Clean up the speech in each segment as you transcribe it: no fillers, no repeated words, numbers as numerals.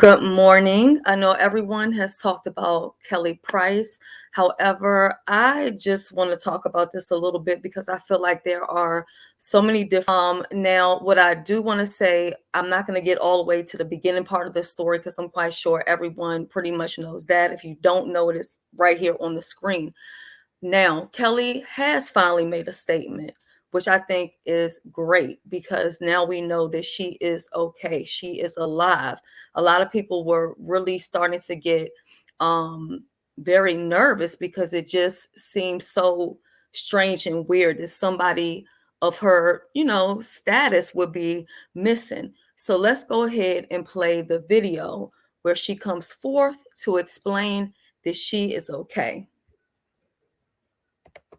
Good morning. I know everyone has talked about Kelly Price. However, I just want to talk about this a little bit because I feel like there are so many different. Now, what I do want to say, I'm not going to get all the way to the beginning part of this story because I'm quite sure everyone pretty much knows that. If you don't know it, it's right here on the screen. Now, Kelly has finally made a statement, which I think is great because now we know that she is okay. She is alive. A lot of people were really starting to get very nervous because it just seems so strange and weird that somebody of her, status would be missing. So let's go ahead and play the video where she comes forth to explain that she is okay.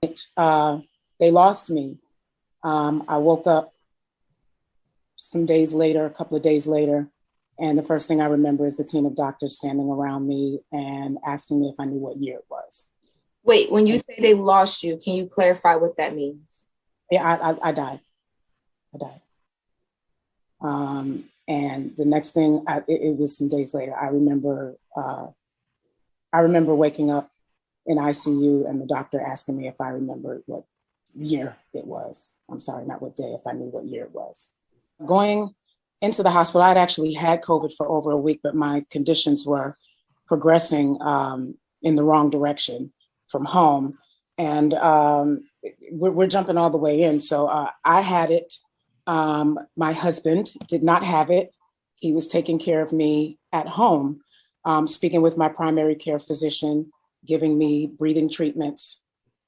They lost me. I woke up some days later, a couple of days later, and the first thing I remember is the team of doctors standing around me and asking me if I knew what year it was. Wait, when you say they lost you, can you clarify what that means? Yeah, I died. And the next thing, it was some days later. I remember waking up in ICU and the doctor asking me if I remembered what year it was. I'm sorry, not what day, if I knew what year it was. Going into the hospital, I'd actually had COVID for over a week, but my conditions were progressing in the wrong direction from home. And we're jumping all the way in. So I had it. My husband did not have it. He was taking care of me at home, speaking with my primary care physician, giving me breathing treatments,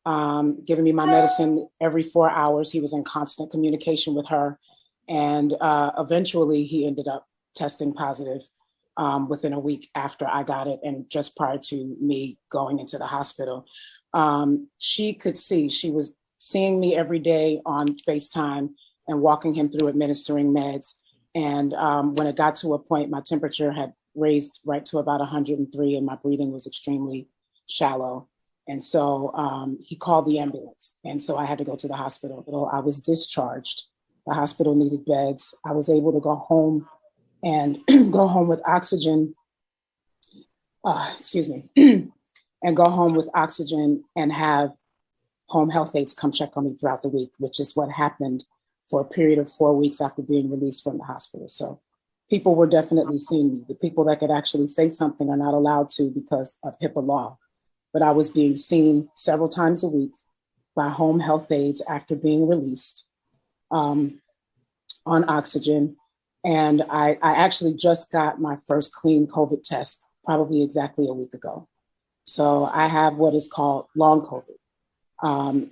giving me my medicine every 4 hours. He was in constant communication with her. And eventually he ended up testing positive within a week after I got it and just prior to me going into the hospital. She could see, she was seeing me every day on FaceTime and walking him through administering meds. And when it got to a point, my temperature had raised right to about 103 and my breathing was extremely shallow. And so he called the ambulance. And so I had to go to the hospital. I was discharged. The hospital needed beds. I was able to go home and go home with oxygen, and go home with oxygen and have home health aides come check on me throughout the week, which is what happened for a period of 4 weeks after being released from the hospital. So people were definitely seeing me. The people that could actually say something are not allowed to because of HIPAA law. But I was being seen several times a week by home health aides after being released on oxygen. And I actually just got my first clean COVID test probably exactly a week ago. So I have what is called long COVID.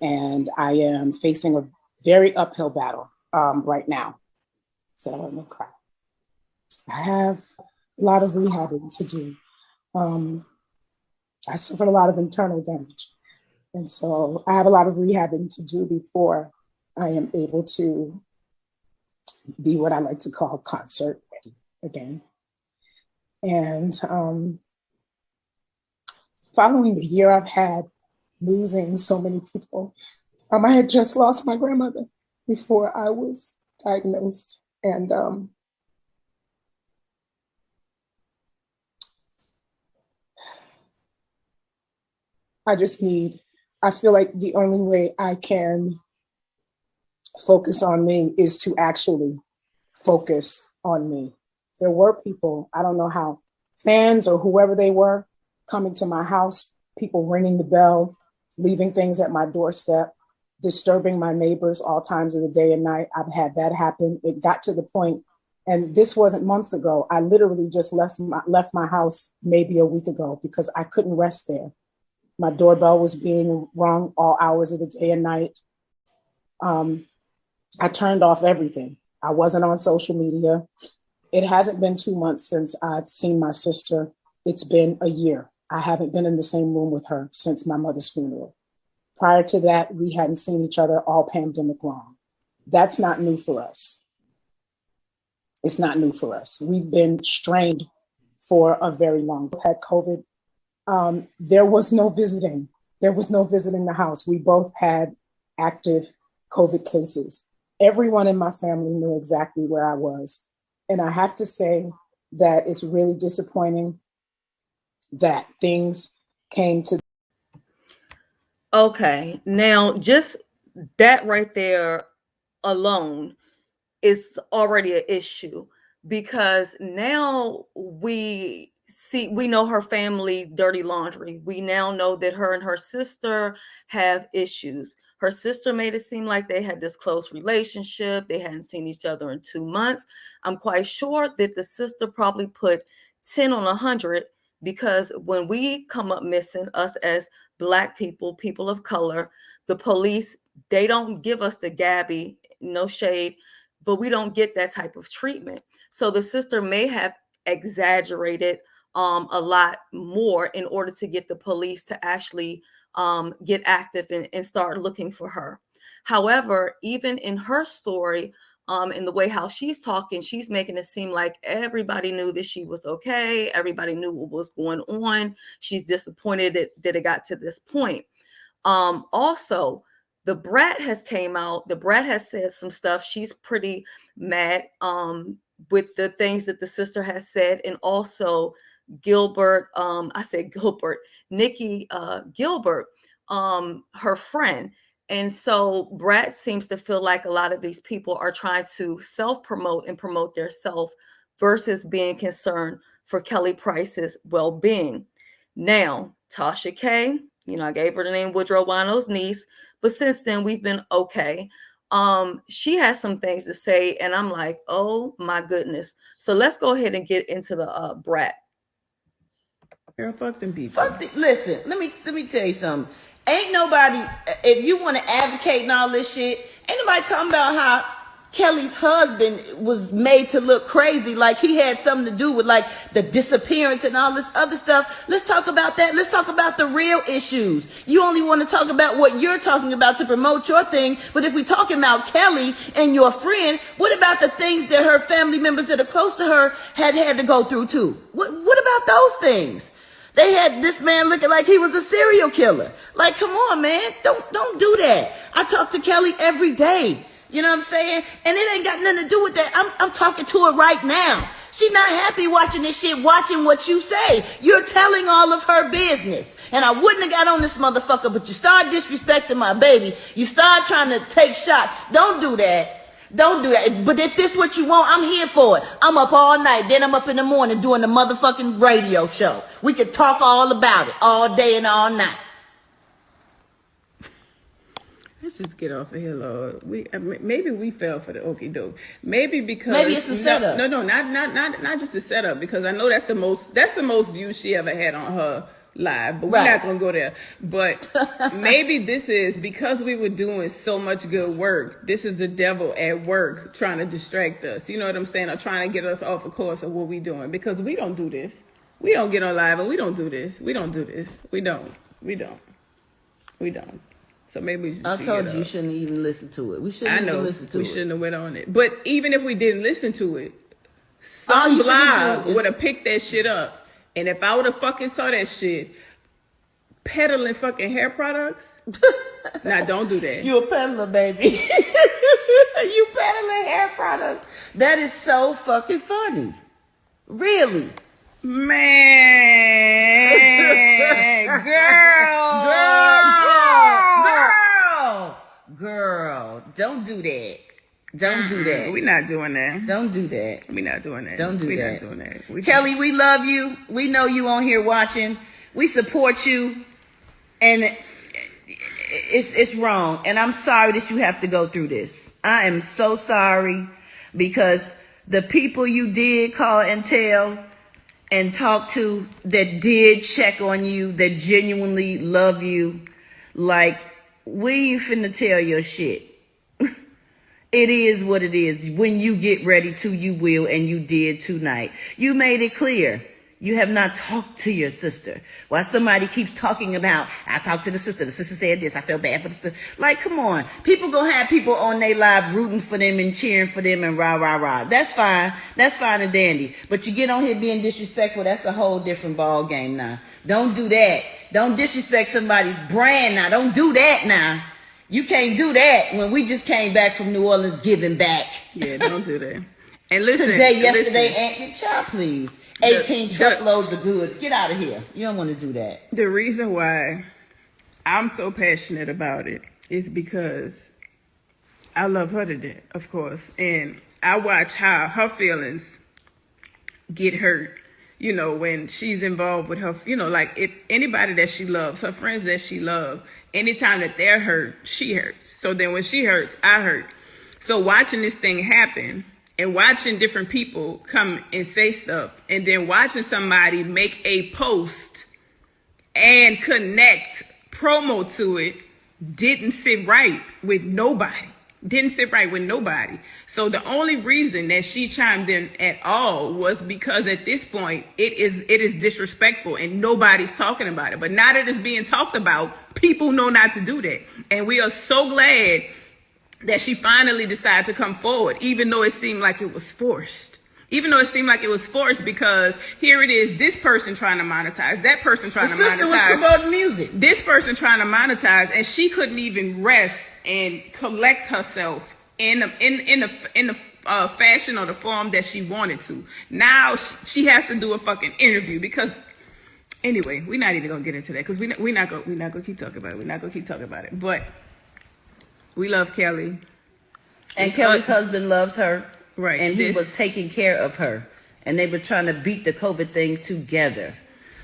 And I am facing a very uphill battle right now. So I'm gonna cry. I have a lot of rehabbing to do. I suffered a lot of internal damage. And so I have a lot of rehabbing to do before I am able to be what I like to call concert ready again. And following the year I've had losing so many people, I had just lost my grandmother before I was diagnosed. And I feel like the only way I can focus on me is to actually focus on me. There were people, I don't know how, fans or whoever they were, coming to my house, people ringing the bell, leaving things at my doorstep, disturbing my neighbors all times of the day and night. I've had that happen. It got to the point, and this wasn't months ago, I literally just left my house maybe a week ago because I couldn't rest there. My doorbell was being rung all hours of the day and night. I turned off everything. I wasn't on social media. It hasn't been 2 months since I've seen my sister. It's been a year. I haven't been in the same room with her since my mother's funeral. Prior to that, we hadn't seen each other all pandemic long. That's not new for us. It's not new for us. We've been strained for a very long time. Had COVID. There was no visiting. There was no visiting the house. We both had active COVID cases. Everyone in my family knew exactly where I was. And I have to say that it's really disappointing that things came to. Okay, now just that right there alone is already an issue, because now we know her family dirty laundry. We now know that her and her sister have issues. Her sister made it seem like they had this close relationship. They hadn't seen each other in 2 months. I'm quite sure that the sister probably put 10 on 100, because when we come up missing, us as Black people, people of color, the police, they don't give us the Gabby, no shade, but we don't get that type of treatment. So the sister may have exaggerated a lot more in order to get the police to actually get active and start looking for her. However, even in her story, in the way how she's talking, she's making it seem like everybody knew that she was okay. Everybody knew what was going on. She's disappointed that it got to this point. Also, the Brat has came out. The Brat has said some stuff. She's pretty mad with the things that the sister has said, and also Gilbert. I said Gilbert, Nikki Gilbert, her friend. And so Brat seems to feel like a lot of these people are trying to self-promote and promote their self versus being concerned for Kelly Price's well-being. Now, Tasha K, I gave her the name Woodrow Wino's niece, but since then we've been okay. She has some things to say, and I'm like, oh my goodness. So let's go ahead and get into the Brat. Girl, fuck them people. Listen, let me tell you something. Ain't nobody, if you want to advocate and all this shit, ain't nobody talking about how Kelly's husband was made to look crazy, like he had something to do with like the disappearance and all this other stuff. Let's talk about that. Let's talk about the real issues. You only want to talk about what you're talking about to promote your thing. But if we're talking about Kelly and your friend, what about the things that her family members that are close to her had to go through too? What about those things? They had this man looking like he was a serial killer. Like, come on, man. Don't do that. I talk to Kelly every day. You know what I'm saying? And it ain't got nothing to do with that. I'm talking to her right now. She's not happy watching this shit, watching what you say. You're telling all of her business. And I wouldn't have got on this motherfucker, but you start disrespecting my baby. You start trying to take shots. Don't do that. Don't do that. But if this is what you want, I'm here for it. I'm up all night. Then I'm up in the morning doing the motherfucking radio show. We could talk all about it all day and all night. Let's just get off of here, Lord. Maybe we fell for the okie doke. Maybe because maybe it's a setup. No, not just a setup, because I know that's the most views she ever had on her live, but we're not gonna go there. But maybe this is because we were doing so much good work. This is the devil at work trying to distract us. You know what I'm saying? Or trying to get us off of course of what we doing, because we don't do this. We don't get on live and we don't do this. We don't do this. We don't. So maybe I told you shouldn't even listen to it. We shouldn't even listen to it. We shouldn't have went on it. But even if we didn't listen to it, some blog would have picked that shit up. And if I would have fucking saw that shit peddling fucking hair products, nah, don't do that. You a peddler, baby. You peddling hair products. That is so fucking funny. Really. Man. Girl. Don't do that. Don't do that. We're not doing that. Don't do that. We're not doing that. Don't do We're that. not doing that. Kelly, we love you. We know you on here watching. We support you. And it's wrong. And I'm sorry that you have to go through this. I am so sorry, because the people you did call and tell and talk to that did check on you, that genuinely love you, like, we ain't finna tell your shit. It is what it is. When you get ready to, you will, and you did tonight. You made it clear. You have not talked to your sister. While somebody keeps talking about, I talked to the sister said this, I felt bad for the sister. Like, come on. People gonna have people on their live rooting for them and cheering for them and rah, rah, rah. That's fine. That's fine and dandy. But you get on here being disrespectful, that's a whole different ball game now. Don't do that. Don't disrespect somebody's brand now. Don't do that now. You can't do that when we just came back from New Orleans giving back. Yeah, don't do that. And listen, today, yesterday, and child, please. 18 truckloads of goods. Get out of here. You don't want to do that. The reason why I'm so passionate about it is because I love her to death, of course. And I watch how her feelings get hurt, you know, when she's involved with her, you know, like if anybody that she loves, her friends that she loves, anytime that they're hurt, she hurts. So then when she hurts, I hurt. So watching this thing happen and watching different people come and say stuff and then watching somebody make a post and connect promo to it didn't sit right with nobody. Didn't sit right with nobody. So the only reason that she chimed in at all was because at this point it is disrespectful and nobody's talking about it. But now that it's being talked about, people know not to do that. And we are so glad that she finally decided to come forward, even though it seemed like it was forced. Even though it seemed like it was forced, because here it is, this person trying to monetize, that person trying to monetize. The sister was promoting music. This person trying to monetize, and she couldn't even rest and collect herself in the fashion or the form that she wanted to. Now she has to do a fucking interview because. Anyway, we're not even gonna get into that because we're not gonna keep talking about it. We're not gonna keep talking about it, but we love Kelly, and Kelly's husband loves her. Right. And he was taking care of her. And they were trying to beat the COVID thing together.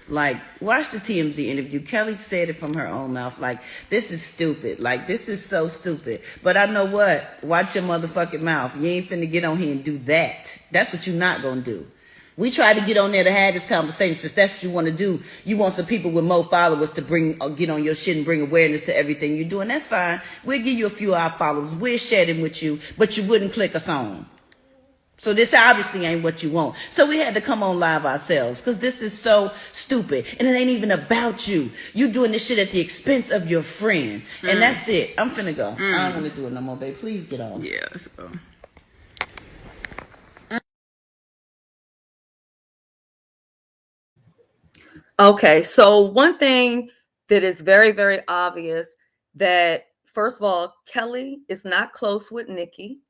Like, watch the TMZ interview. Kelly said it from her own mouth. Like, this is stupid. Like, this is so stupid. But I know what? Watch your motherfucking mouth. You ain't finna get on here and do that. That's what you're not gonna do. We tried to get on there to have this conversation. Since that's what you want to do. You want some people with more followers to get on your shit and bring awareness to everything you're doing. That's fine. We'll give you a few of our followers. We'll share them with you. But you wouldn't click us on. So this obviously ain't what you want. So we had to come on live ourselves because this is so stupid. And it ain't even about you. You doing this shit at the expense of your friend. And that's it. I'm finna go. I don't want to do it no more, babe. Please get off. Yeah, let's go. Okay, so one thing that is very, very obvious that, first of all, Kelly is not close with Nikki.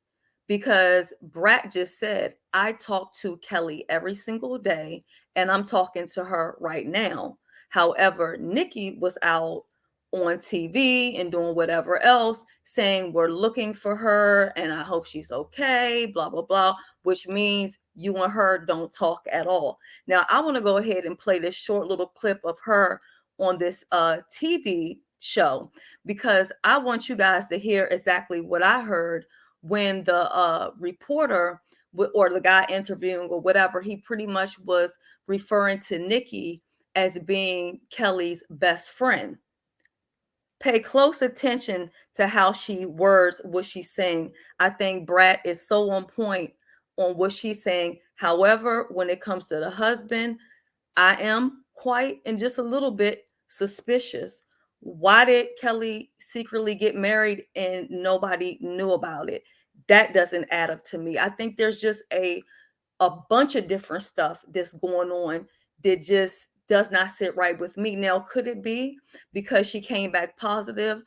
Because Brat just said, I talk to Kelly every single day and I'm talking to her right now. However, Nikki was out on TV and doing whatever else saying we're looking for her and I hope she's okay, blah, blah, blah, which means you and her don't talk at all. Now, I want to go ahead and play this short little clip of her on this TV show because I want you guys to hear exactly what I heard when the reporter or the guy interviewing or whatever, he pretty much was referring to Nikki as being Kelly's best friend. Pay close attention to how she words what she's saying. I think Brat is so on point on what she's saying. However, when it comes to the husband, I am quite and just a little bit suspicious. Why did Kelly secretly get married and nobody knew about it? That doesn't add up to me. I think there's just a bunch of different stuff that's going on that just does not sit right with me. Now, could it be because she came back positive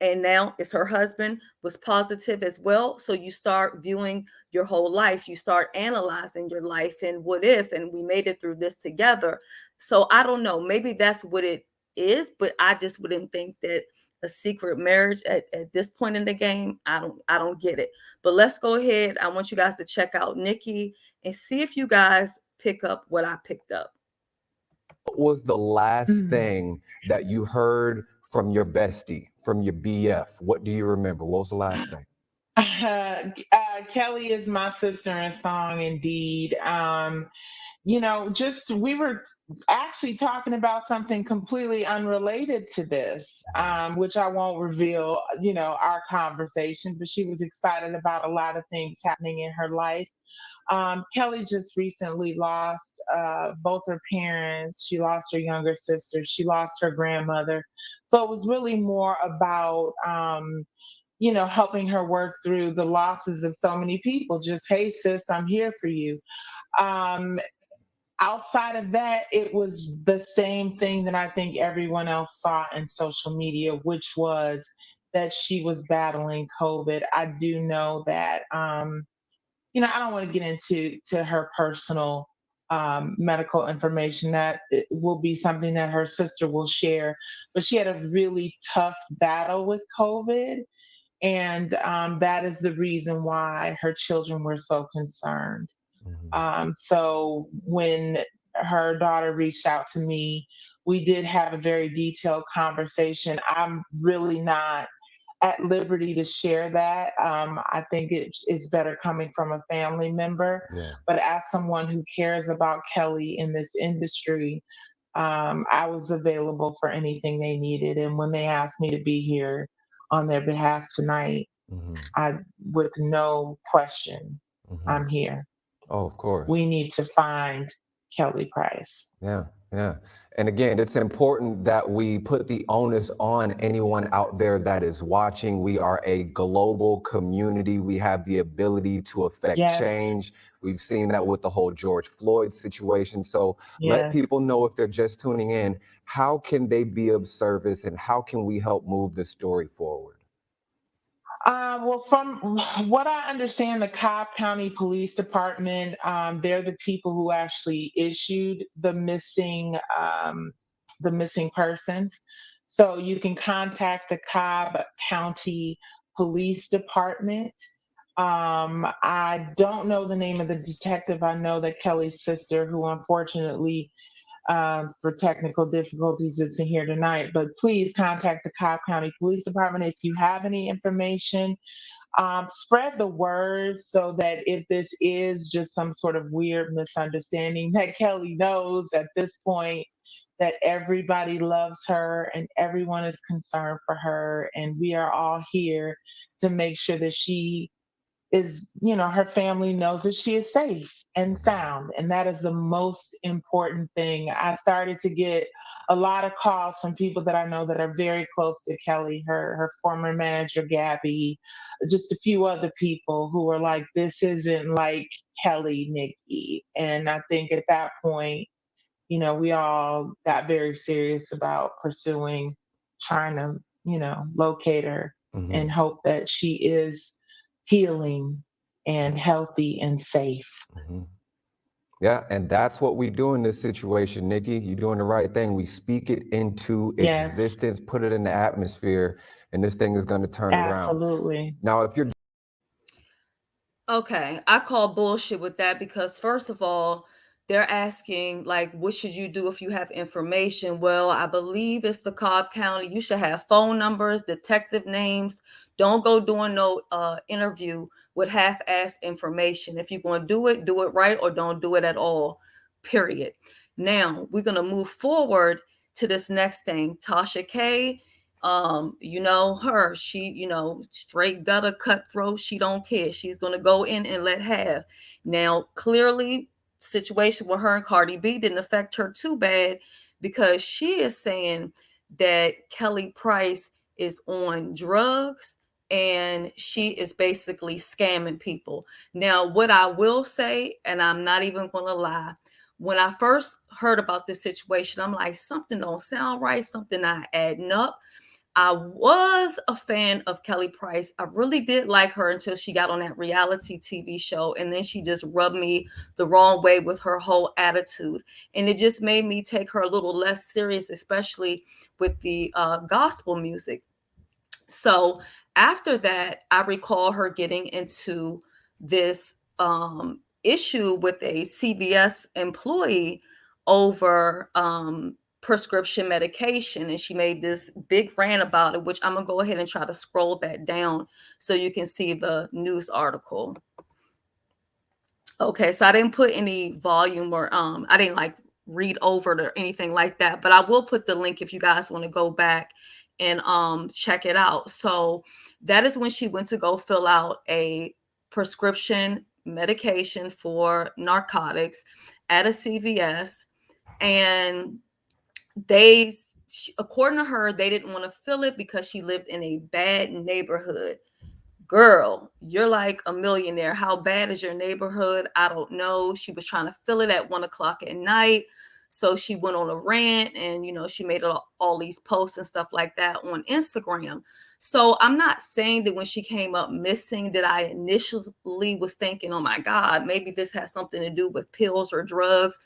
and now it's her husband was positive as well? So you start viewing your whole life, you start analyzing your life and what if, and we made it through this together. So I don't know, maybe that's what it is, but I just wouldn't think that a secret marriage at this point in the game. I don't get it. But let's go ahead. I want you guys to check out Nikki and see if you guys pick up what I picked up. What was the last thing that you heard from your bestie, from your BF? What do you remember? What was the last thing? Kelly is my sister in song, indeed. We were actually talking about something completely unrelated to this, which I won't reveal, our conversation, but she was excited about a lot of things happening in her life. Kelly just recently lost both her parents. She lost her younger sister. She lost her grandmother. So it was really more about, helping her work through the losses of so many people. Just, hey, sis, I'm here for you. Outside of that, it was the same thing that I think everyone else saw in social media, which was that she was battling COVID. I do know that, I don't want to get into her personal medical information. That it will be something that her sister will share. But she had a really tough battle with COVID. And that is the reason why her children were so concerned. So when her daughter reached out to me, we did have a very detailed conversation. I'm really not at liberty to share that. I think it's better coming from a family member. Yeah. But as someone who cares about Kelly in this industry, I was available for anything they needed. And when they asked me to be here on their behalf tonight, I, with no question, I'm here. Oh, of course. We need to find Kelly Price. Yeah, yeah. And again, it's important that we put the onus on anyone out there that is watching. We are a global community. We have the ability to affect Yes. change. We've seen that with the whole George Floyd situation. So let Yes. people know, if they're just tuning in, how can they be of service and how can we help move the story forward? Well, from what I understand, the Cobb County Police Department, they're the people who actually issued the missing persons. So you can contact the Cobb County Police Department. I don't know the name of the detective. I know that Kelly's sister, who unfortunately for technical difficulties isn't here tonight, but please contact the Cobb County Police Department if you have any information. Spread the word so that if this is just some sort of weird misunderstanding, that Kelly knows at this point that everybody loves her and everyone is concerned for her. And we are all here to make sure that she is, her family knows that she is safe and sound. And that is the most important thing. I started to get a lot of calls from people that I know that are very close to Kelly, her former manager, Gabby, just a few other people who were like, this isn't like Kelly, Nikki. And I think at that point, we all got very serious about trying to, locate her and hope that she is healing and healthy and safe. Yeah, and that's what we do in this situation, Nikki. You're doing the right thing. We speak it into existence, put it in the atmosphere, and this thing is going to turn around. Absolutely. Now, if you're Okay, I call bullshit with that because first of all, they're asking like, what should you do if you have information? Well, I believe it's the Cobb County. You should have phone numbers, detective names. Don't go doing no interview with half-assed information. If you're going to do it right, or don't do it at all. Period. Now we're gonna move forward to this next thing. Tasha K. You know her, she, straight gutter cutthroat. She don't care. She's gonna go in and let have. Now, clearly, situation with her and Cardi B didn't affect her too bad because she is saying that Kelly Price is on drugs and she is basically scamming people. Now, what I will say, and I'm not even gonna lie, when I first heard about this situation, I'm like, something don't sound right, something not adding up. I was a fan of Kelly Price. I really did like her until she got on that reality TV show. And then she just rubbed me the wrong way with her whole attitude. And it just made me take her a little less serious, especially with the gospel music. So after that, I recall her getting into this issue with a CVS employee over prescription medication. And she made this big rant about it, which I'm going to go ahead and try to scroll that down so you can see the news article. Okay, so I didn't put any volume or I didn't like read over it or anything like that, but I will put the link if you guys want to go back and check it out. So that is when she went to go fill out a prescription medication for narcotics at a CVS, and they, according to her, they didn't want to fill it because she lived in a bad neighborhood. Girl, you're like a millionaire. How bad is your neighborhood? I don't know. She was trying to fill it at 1:00 at night. So she went on a rant and, she made all these posts and stuff like that on Instagram. So I'm not saying that when she came up missing that I initially was thinking, oh my God, maybe this has something to do with pills or drugs.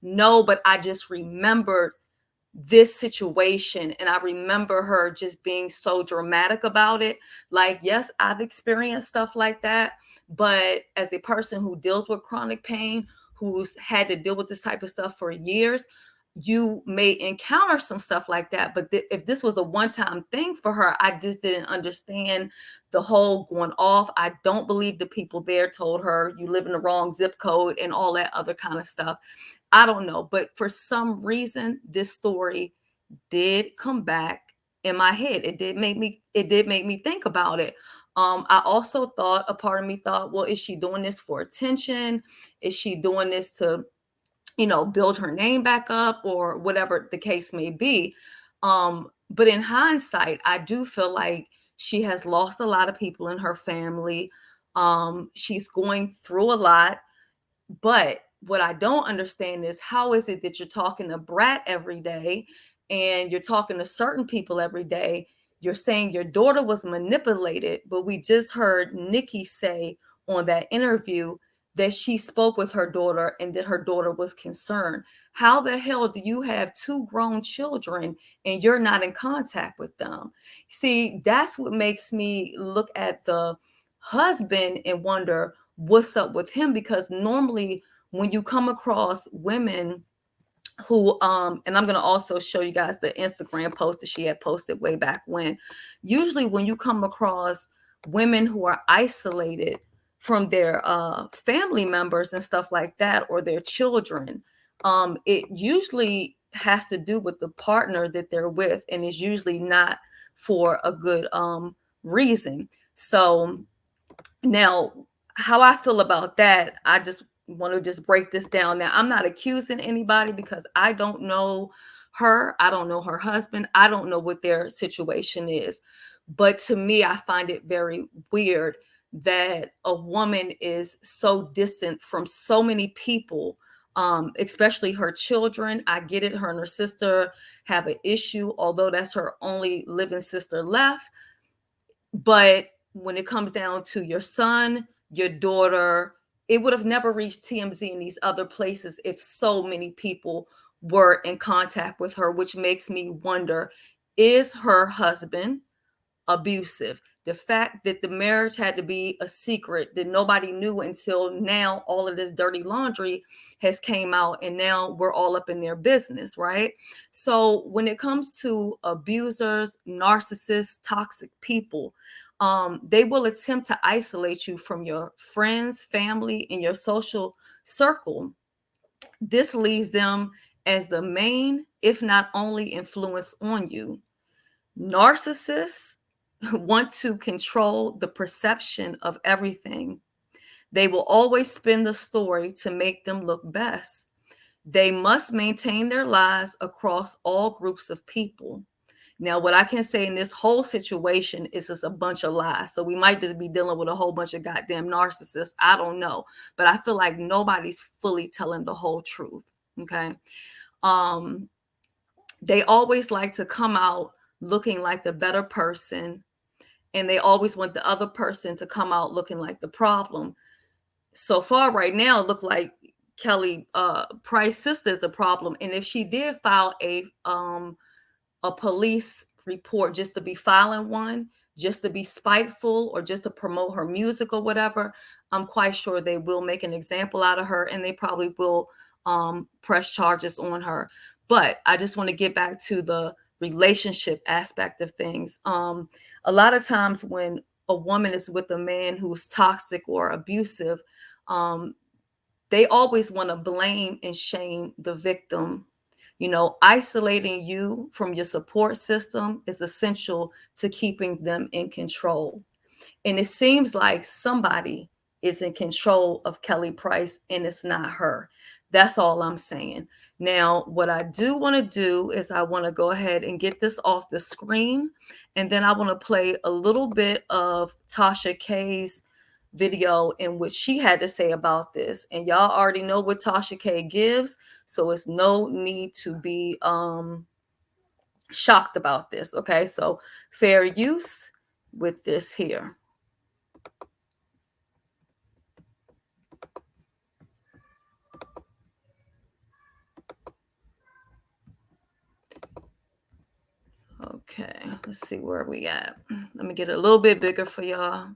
No, but I just remembered this situation, and I remember her just being so dramatic about it. Like, yes, I've experienced stuff like that, but as a person who deals with chronic pain, who's had to deal with this type of stuff for years, you may encounter some stuff like that. But if this was a one-time thing for her, I just didn't understand the whole going off. I don't believe the people there told her you live in the wrong zip code and all that other kind of stuff. I don't know, but for some reason, this story did come back in my head. It did make me think about it. I also thought, a part of me thought, well, is she doing this for attention? Is she doing this to, build her name back up, or whatever the case may be? But in hindsight, I do feel like she has lost a lot of people in her family. She's going through a lot. But what I don't understand is, how is it that you're talking to Brat every day and you're talking to certain people every day? You're saying your daughter was manipulated, but we just heard Nikki say on that interview that she spoke with her daughter and that her daughter was concerned. How the hell do you have two grown children and you're not in contact with them? See, that's what makes me look at the husband and wonder what's up with him, because normally when you come across women who and I'm going to also show you guys the Instagram post that she had posted way back when, usually when you come across women who are isolated from their family members and stuff like that, or their children, it usually has to do with the partner that they're with, and is usually not for a good reason. So now, how I feel about that, I just want to just break this down. Now, I'm not accusing anybody because I don't know her. I don't know her husband. I don't know what their situation is. But to me, I find it very weird that a woman is so distant from so many people, especially her children. I get it. Her and her sister have an issue, although that's her only living sister left. But when it comes down to your son, your daughter, it would have never reached TMZ and these other places if so many people were in contact with her, which makes me wonder, is her husband abusive? The fact that the marriage had to be a secret, that nobody knew until now, all of this dirty laundry has came out, and now we're all up in their business, right? So when it comes to abusers, narcissists, toxic people, they will attempt to isolate you from your friends, family, and your social circle. This leaves them as the main, if not only, influence on you. Narcissists want to control the perception of everything. They will always spin the story to make them look best. They must maintain their lies across all groups of people. Now, what I can say in this whole situation is it's a bunch of lies. So we might just be dealing with a whole bunch of goddamn narcissists. I don't know. But I feel like nobody's fully telling the whole truth. Okay. They always like to come out looking like the better person, and they always want the other person to come out looking like the problem. So far right now, it looked like Kelly Price's sister is a problem. And if she did file a police report, just to be filing one, just to be spiteful, or just to promote her music or whatever, I'm quite sure they will make an example out of her, and they probably will press charges on her. But I just want to get back to the relationship aspect of things. A lot of times when a woman is with a man who's toxic or abusive, they always want to blame and shame the victim. Isolating you from your support system is essential to keeping them in control. And it seems like somebody is in control of Kelly Price, and it's not her. That's all I'm saying. Now, what I do want to do is I want to go ahead and get this off the screen. And then I want to play a little bit of Tasha K's video in which she had to say about this. And y'all already know what Tasha K gives, so it's no need to be shocked about this. Okay, so fair use. with this here. Okay, let's see where we at. Let me get it a little bit bigger for y'all.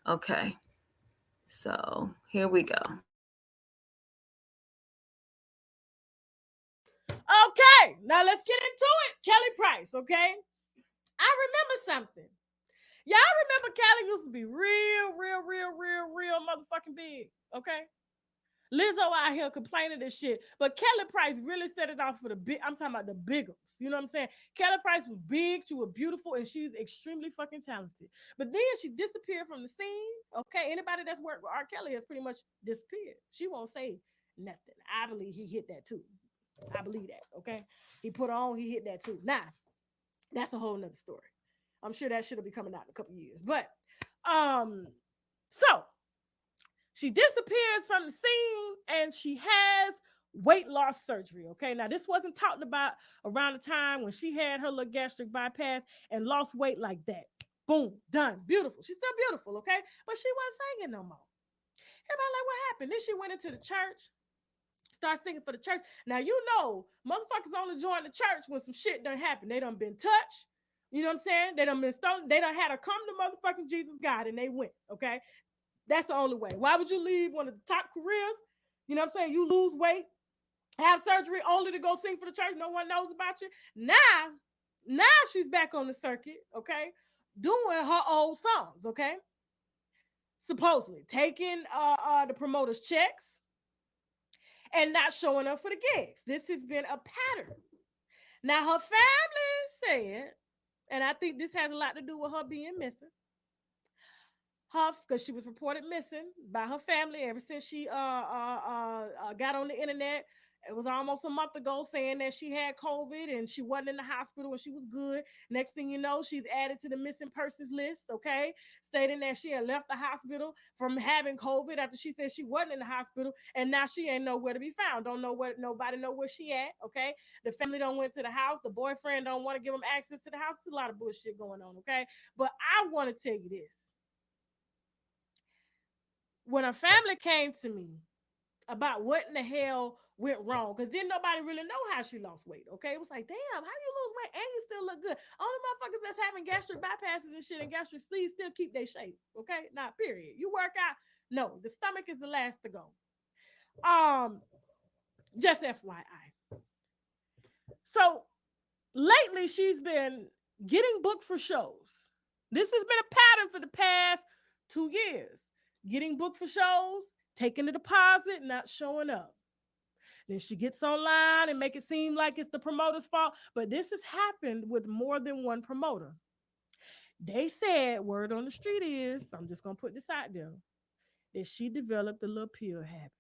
Okay, so here we go. Okay, now let's get into it. Kelly Price, okay? I remember something. Y'all remember Kelly used to be real motherfucking big, okay? Lizzo out here complaining this shit, but Kelly Price really set it off for the big. I'm talking about the biggest. You know what I'm saying? Kelly Price was big, she was beautiful, and she's extremely fucking talented. But then she disappeared from the scene. Okay, anybody that's worked with R. Kelly has pretty much disappeared. She won't say nothing. I believe he hit that too. I believe that. Okay, he put on, he hit that too. Now, that's a whole nother story. I'm sure that should be coming out in a couple years. But so she disappears from the scene and she has weight loss surgery. Okay, now this wasn't talked about around the time when she had her little gastric bypass and lost weight like that. Boom, done, beautiful. She's still beautiful, okay, but she wasn't singing no more. Everybody like, what happened? Then she went into the church, start singing for the church. Now you know, motherfuckers only join the church when some shit done happened. They done been touched. You know what I'm saying? They done been stolen. They done had to come to motherfucking Jesus God and they went. Okay, that's the only way. Why would you leave one of the top careers? You know what I'm saying? You lose weight, have surgery only to go sing for the church. No one knows about you. Now she's back on the circuit. Okay, doing her old songs. Okay, supposedly taking the promoters' checks and not showing up for the gigs. This has been a pattern. Now, her family said, and I think this has a lot to do with her being missing. Because she was reported missing by her family ever since she got on the internet. It was almost a month ago saying that she had COVID and she wasn't in the hospital and she was good. Next thing you know, she's added to the missing persons list, okay? Stating that she had left the hospital from having COVID after she said she wasn't in the hospital and now she ain't nowhere to be found. Don't know where, nobody know where she at, okay? The family don't went to the house. The boyfriend don't want to give them access to the house. There's a lot of bullshit going on, okay? But I want to tell you this. When a family came to me about what in the hell went wrong, because then nobody really know how she lost weight, okay? It was like, damn, how do you lose weight and you still look good? Only motherfuckers that's having gastric bypasses and shit and gastric sleeves still keep their shape, okay? Nah, period. You work out, no, the stomach is the last to go. Just FYI. So lately she's been getting booked for shows. This has been a pattern for the past 2 years. Getting booked for shows, taking the deposit, not showing up. Then she gets online and make it seem like it's the promoter's fault. But this has happened with more than one promoter. They said, word on the street is, I'm just going to put this out there, that she developed a little pill habit.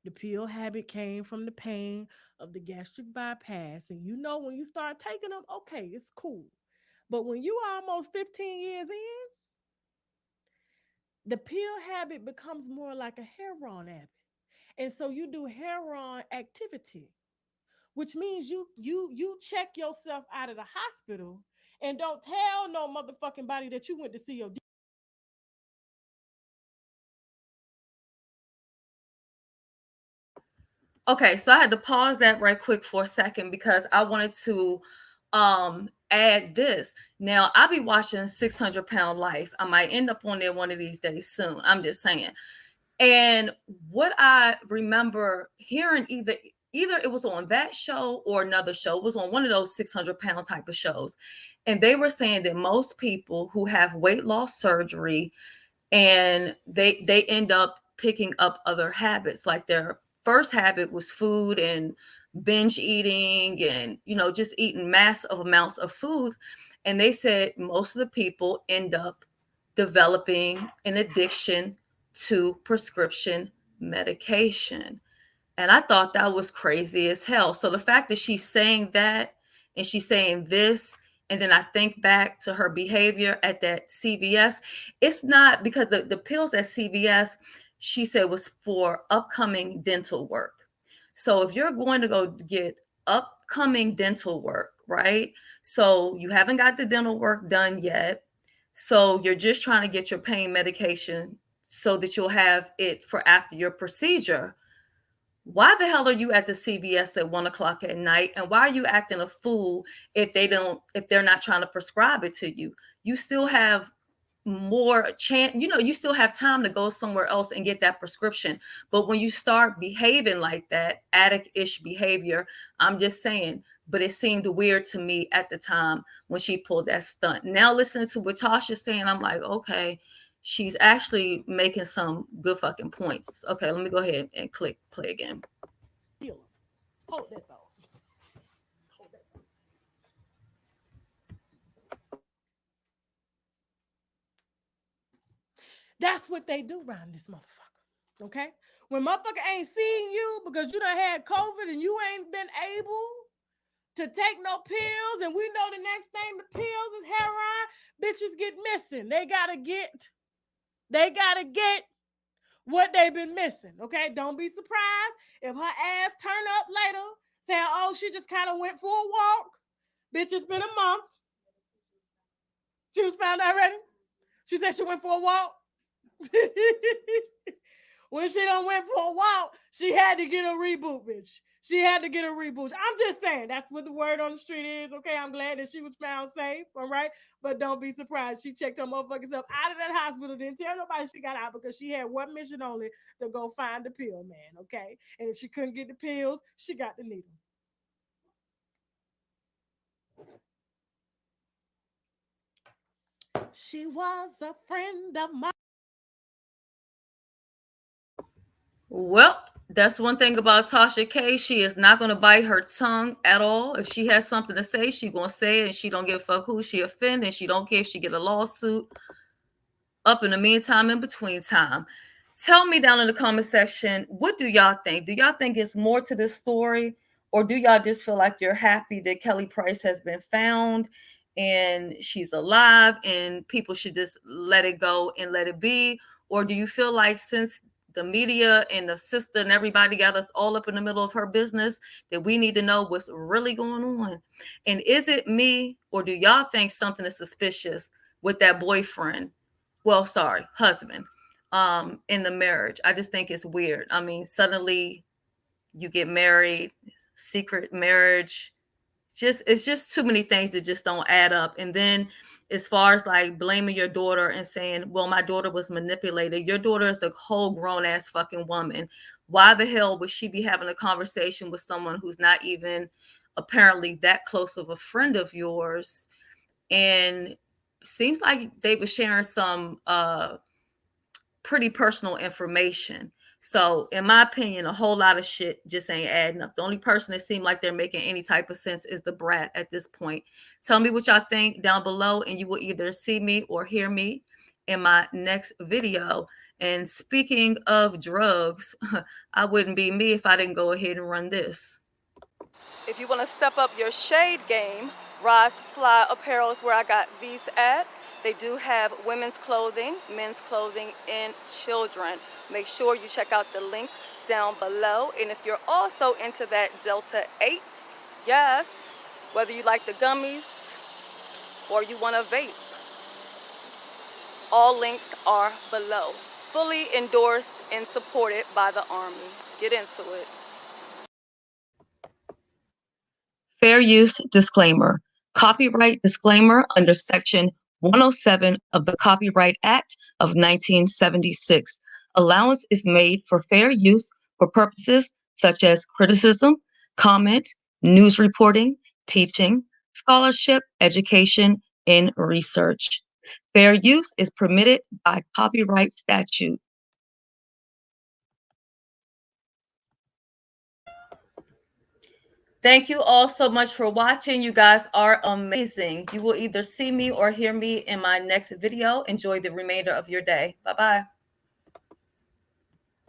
The pill habit came from the pain of the gastric bypass. And you know, when you start taking them, okay, it's cool. But when you are almost 15 years in, the pill habit becomes more like a heroin habit. And so you do heroin activity, which means you check yourself out of the hospital and don't tell no motherfucking body that you went to see your Okay, so I had to pause that right quick for a second because I wanted to add this. Now, I'll be watching 600 Pound Life. I might end up on there one of these days soon. I'm just saying. And what I remember hearing, either it was on that show or another show, it was on one of those 600 pound type of shows. And they were saying that most people who have weight loss surgery and they end up picking up other habits, like their first habit was food and binge eating and, you know, just eating massive amounts of food. And they said most of the people end up developing an addiction to prescription medication. And I thought that was crazy as hell. So the fact that she's saying that and she's saying this, and then I think back to her behavior at that CVS, it's not because the pills at CVS, she said, was for upcoming dental work. So if you're going to go get upcoming dental work, right? So you haven't got the dental work done yet. So you're just trying to get your pain medication so that you'll have it for after your procedure. Why the hell are you at the CVS at 1 o'clock at night? And why are you acting a fool if they're not trying to prescribe it to you? You still have more chance, you still have time to go somewhere else and get that prescription. But when you start behaving like that, addict-ish behavior, I'm just saying, but it seemed weird to me at the time when she pulled that stunt. Now listening to what Tasha's saying, I'm like, okay, she's actually making some good fucking points. Okay, let me go ahead and click play again. Hold that thought. That's what they do around this motherfucker. Okay? When motherfucker ain't seeing you because you done had COVID and you ain't been able to take no pills, and we know the next thing the pills is heroin, bitches get missing. They gotta get what they've been missing. Okay? Don't be surprised if her ass turn up later saying, oh, she just kind of went for a walk. Bitch, it's been a month. She was found already. She said she went for a walk. When she done went for a walk, she had to get a reboot, bitch. She had to get a reboot. I'm just saying, that's what the word on the street is. Okay, I'm glad that she was found safe, all right? But don't be surprised. She checked her motherfucking self out of that hospital, didn't tell nobody she got out because she had one mission only, to go find the pill, man, okay? And if she couldn't get the pills, she got the needle. She was a friend of mine. Well, that's one thing about Tasha K. She is not going to bite her tongue at all. If she has something to say, she going to say it, and she don't give a fuck who she offend, and she don't care if she get a lawsuit. Up in the meantime, in between time, tell me down in the comment section, what do y'all think? Do y'all think it's more to this story, or do y'all just feel like you're happy that Kelly Price has been found and she's alive and people should just let it go and let it be? Or do you feel like since the media and the sister and everybody got us all up in the middle of her business, that we need to know what's really going on? And is it me, or do y'all think something is suspicious with that boyfriend? Well, sorry, husband, in the marriage? I just think it's weird. I mean, suddenly you get married, secret marriage. It's just too many things that just don't add up. And then as far as like blaming your daughter and saying, well, my daughter was manipulated. Your daughter is a whole grown ass fucking woman. Why the hell would she be having a conversation with someone who's not even apparently that close of a friend of yours? And seems like they were sharing some pretty personal information. So in my opinion, a whole lot of shit just ain't adding up. The only person that seemed like they're making any type of sense is the brat at this point. Tell me what y'all think down below, and you will either see me or hear me in my next video. And speaking of drugs, I wouldn't be me if I didn't go ahead and run this. If you want to step up your shade game, Rise Fly Apparel is where I got these at. They do have women's clothing, men's clothing, and children. Make sure you check out the link down below. And if you're also into that Delta 8, yes, whether you like the gummies or you want to vape, all links are below. Fully endorsed and supported by the Army. Get into it. Fair use disclaimer. Copyright disclaimer under Section 107 of the Copyright Act of 1976. Allowance is made for fair use for purposes such as criticism, comment, news reporting, teaching, scholarship, education, and research. Fair use is permitted by copyright statute. Thank you all so much for watching. You guys are amazing. You will either see me or hear me in my next video. Enjoy the remainder of your day. Bye-bye.